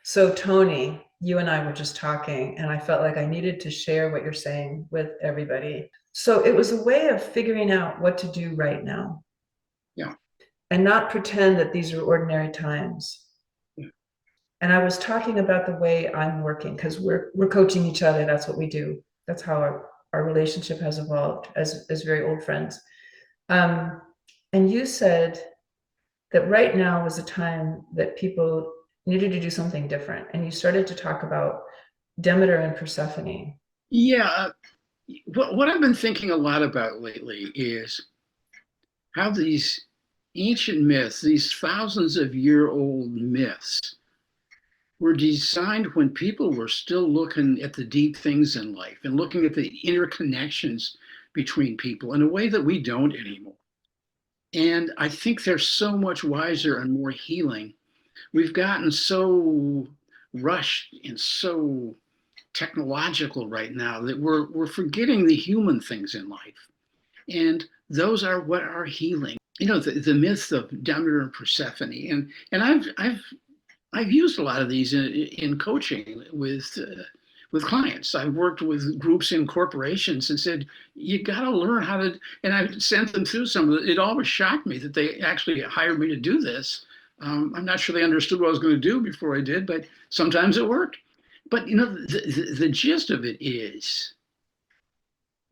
So, Tony, you and I were just talking, and I felt like I needed to share what you're saying with everybody. So, it was a way of figuring out what to do right now Yeah. and not pretend that these are ordinary times. Yeah. And I was talking about the way I'm working because we're coaching each other. That's what we do. That's how our relationship has evolved as very old friends. Um, and you said that right now was a time that people needed to do something different. And you started to talk about Demeter and Persephone. Yeah. What I've been thinking a lot about lately is how these ancient myths, these thousands of year old myths, were designed when people were still looking at the deep things in life and looking at the interconnections between people in a way that we don't anymore. And I think they're so much wiser and more healing. We've gotten so rushed and so technological right now that we're forgetting the human things in life, and those are what are healing. The myth of Demeter and Persephone, and I've used a lot of these in coaching with clients. I've worked with groups in corporations and said, you got to learn how to, and I sent them through some of it. It always shocked me that they actually hired me to do this. I'm not sure they understood what I was going to do before I did, but sometimes it worked. But the gist of it is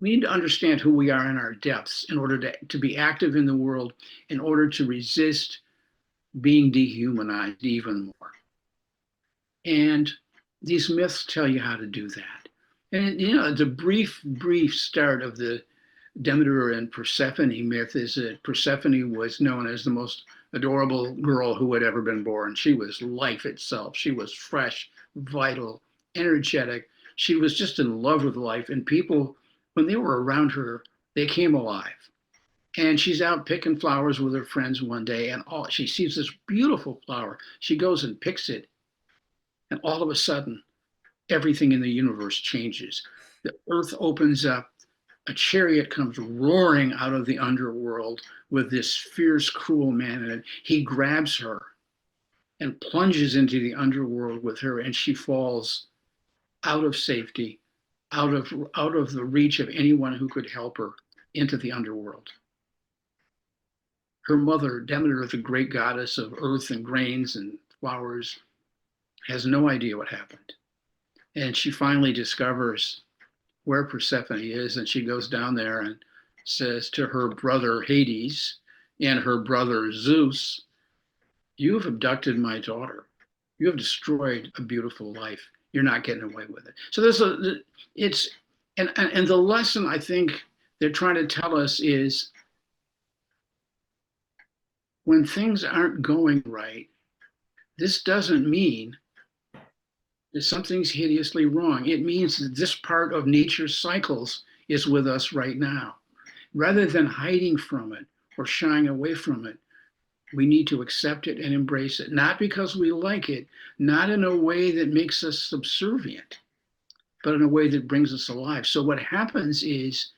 we need to understand who we are in our depths in order to be active in the world, in order to resist being dehumanized even more. And these myths tell you how to do that. And the brief start of the Demeter and Persephone myth is that Persephone was known as the most adorable girl who had ever been born. She was life itself. She was fresh, vital, energetic. She was just in love with life. And people, when they were around her, they came alive. And she's out picking flowers with her friends one day, and she sees this beautiful flower. She goes and picks it, and all of a sudden, everything in the universe changes. The earth opens up, a chariot comes roaring out of the underworld with this fierce, cruel man in it. He grabs her and plunges into the underworld with her, and she falls out of safety, out of the reach of anyone who could help her, into the underworld. Her mother, Demeter, the great goddess of earth and grains and flowers, has no idea what happened. And she finally discovers where Persephone is, and she goes down there and says to her brother Hades and her brother Zeus, "You have abducted my daughter. You have destroyed a beautiful life. You're not getting away with it." So it's and the lesson I think they're trying to tell us is when things aren't going right, this doesn't mean that something's hideously wrong. It means that this part of nature's cycles is with us right now. Rather than hiding from it or shying away from it, we need to accept it and embrace it, not because we like it, not in a way that makes us subservient, but in a way that brings us alive. So, what happens is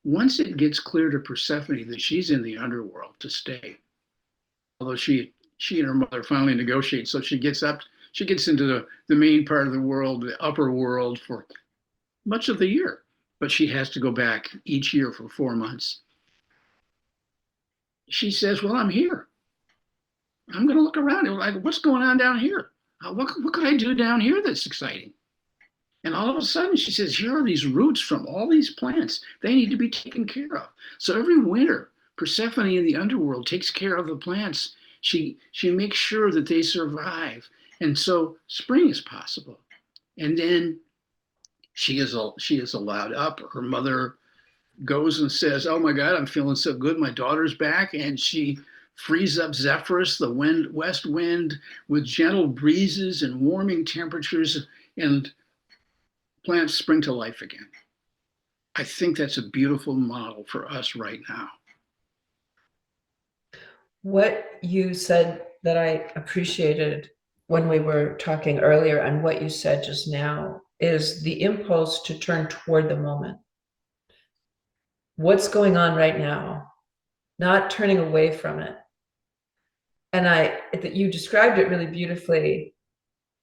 once it gets clear to Persephone that she's in the underworld to stay, although she and her mother finally negotiate, so she gets into the main part of the world, the upper world, for much of the year, but she has to go back each year for 4 months. She says, "Well, I'm here. I'm going to look around. Like, what's going on down here? What could I do down here that's exciting?" And all of a sudden, she says, "Here are these roots from all these plants. They need to be taken care of." So every winter, Persephone in the underworld takes care of the plants. She makes sure that they survive, and so spring is possible. And then she is allowed up. Her mother goes and says, "Oh my God, I'm feeling so good. My daughter's back," and she frees up Zephyrus, the west wind, with gentle breezes and warming temperatures, and plants spring to life again. I think that's a beautiful model for us right now. What you said that I appreciated when we were talking earlier, and what you said just now, is the impulse to turn toward the moment. What's going on right now, not turning away from it. And that you described it really beautifully.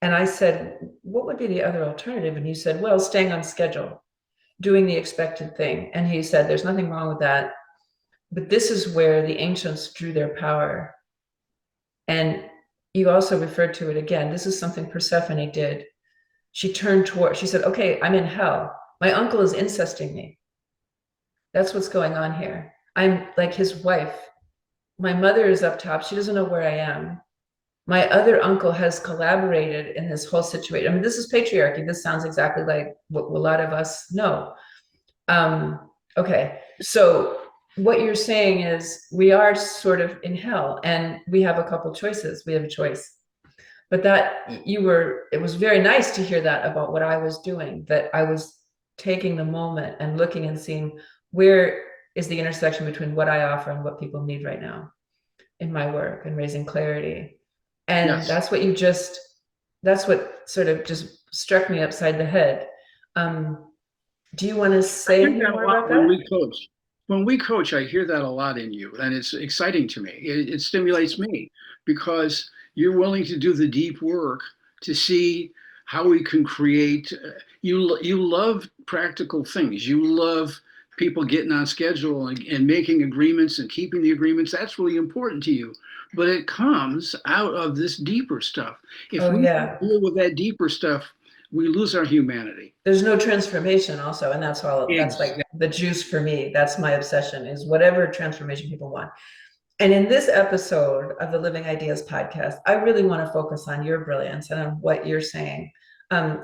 And I said, what would be the other alternative? And you said, well, staying on schedule, doing the expected thing. And he said, there's nothing wrong with that. But this is where the ancients drew their power. And you also referred to it again. This is something Persephone did. She turned toward, she said, okay, I'm in hell. My uncle is incesting me. That's what's going on here. I'm like his wife. My mother is up top. She doesn't know where I am. My other uncle has collaborated in this whole situation. I mean, this is patriarchy. This sounds exactly like what a lot of us know. Okay, so what you're saying is we are sort of in hell and we have a couple choices. We have a choice. But that you were, it was very nice to hear that about what I was doing, that I was taking the moment and looking and seeing where is the intersection between what I offer and what people need right now in my work and raising clarity. And Yes. that's what sort of just struck me upside the head. Do you want to I say hear anything that a more lot about when that? we coach. When we coach, I hear that a lot in you, and it's exciting to me. It stimulates me because you're willing to do the deep work to see how we can create. You love practical things. You love people getting on schedule and making agreements and keeping the agreements. That's really important to you. But it comes out of this deeper stuff. If Oh, we don't yeah. deal with that deeper stuff, we lose our humanity. There's no transformation also, and that's like Exactly. the juice for me. That's my obsession is whatever transformation people want. And in this episode of the Living Ideas podcast, I really want to focus on your brilliance and on what you're saying.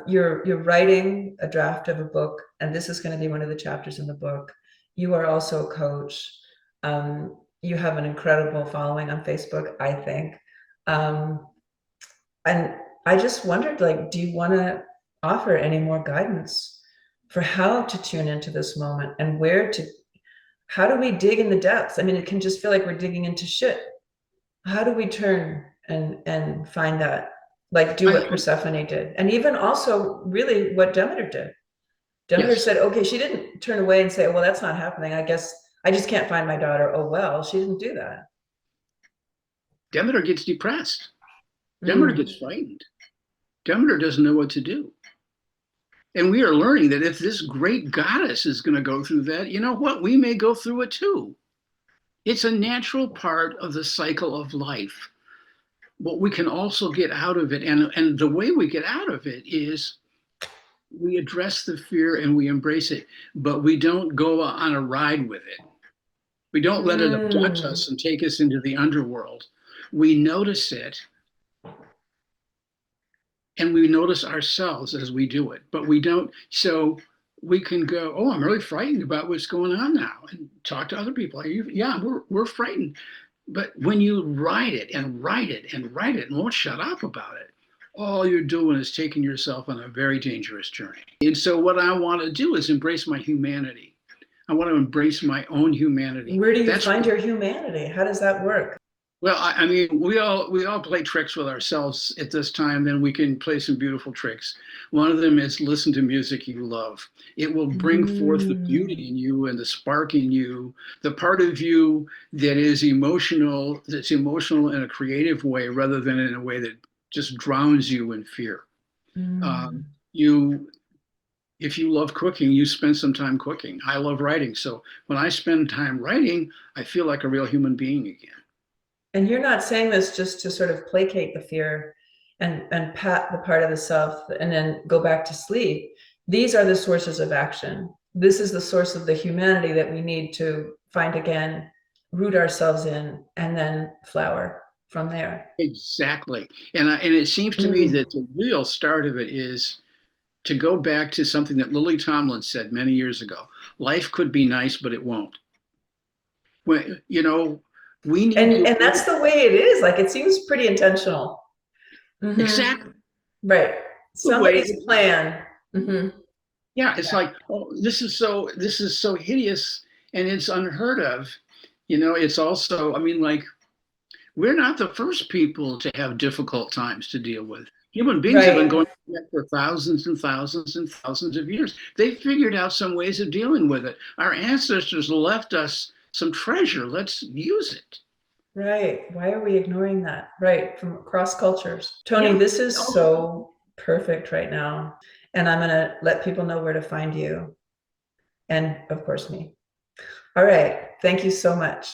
You're writing a draft of a book, and this is going to be one of the chapters in the book. You are also a coach. You have an incredible following on Facebook, I think. Um, and I just wondered, like, do you want to offer any more guidance for how to tune into this moment and where to how do we dig in the depths? I mean, it can just feel like we're digging into shit. How do we turn and find that? Like do I what love, Persephone did. And even also really what Demeter did. Demeter yes. said, okay, she didn't turn away and say, well, that's not happening. I guess I just can't find my daughter. Oh well, she didn't do that. Demeter gets depressed. Demeter Mm. gets frightened. Demeter doesn't know what to do. And we are learning that if this great goddess is going to go through that, you know what? We may go through it too. It's a natural part of the cycle of life. But we can also get out of it. And the way we get out of it is we address the fear and we embrace it, but we don't go on a ride with it. We don't let it abduct Mm. us and take us into the underworld. We notice it and we notice ourselves as we do it, but we don't. So we can go, oh, I'm really frightened about what's going on now, and talk to other people. Are you? Yeah, we're frightened. But when you write it and write it and write it and won't shut up about it, all you're doing is taking yourself on a very dangerous journey. And so what I want to do is embrace my humanity. I want to embrace my own humanity. Where do you That's find your humanity? How does that work? well, I mean, we all play tricks with ourselves at this time. Then we can play some beautiful tricks. One of them is listen to music you love. It will bring forth the Mm. beauty in you and the spark in you, the part of you that is emotional, that's emotional in a creative way rather than in a way that just drowns you in fear. Mm. You, if you love cooking, you spend some time cooking. I love writing, so when I spend time writing, I feel like a real human being again. And you're not saying this just to sort of placate the fear and pat the part of the self and then go back to sleep. These are the sources of action. This is the source of the humanity that we need to find again, root ourselves in, and then flower from there. Exactly. And it seems to me Mm. that the real start of it is to go back to something that Lily Tomlin said many years ago. Life could be nice, but it won't. When, we need to And that's the way it is. Like it seems pretty intentional. Hmm. exactly Right. the way Somebody's it, plan. Hmm. yeah, it's like, oh, this is so hideous and it's unheard of. It's also, I mean, like, we're not the first people to have difficult times to deal with. Human beings have been Right. going through that for thousands and thousands and thousands of years. They figured out some ways of dealing with it. Our ancestors left us some treasure. Let's use it. Right. Why are we ignoring that? Right. From across cultures. Tony, Yeah. this is Oh, so perfect right now. And I'm going to let people know where to find you. And of course, me. All right. Thank you so much.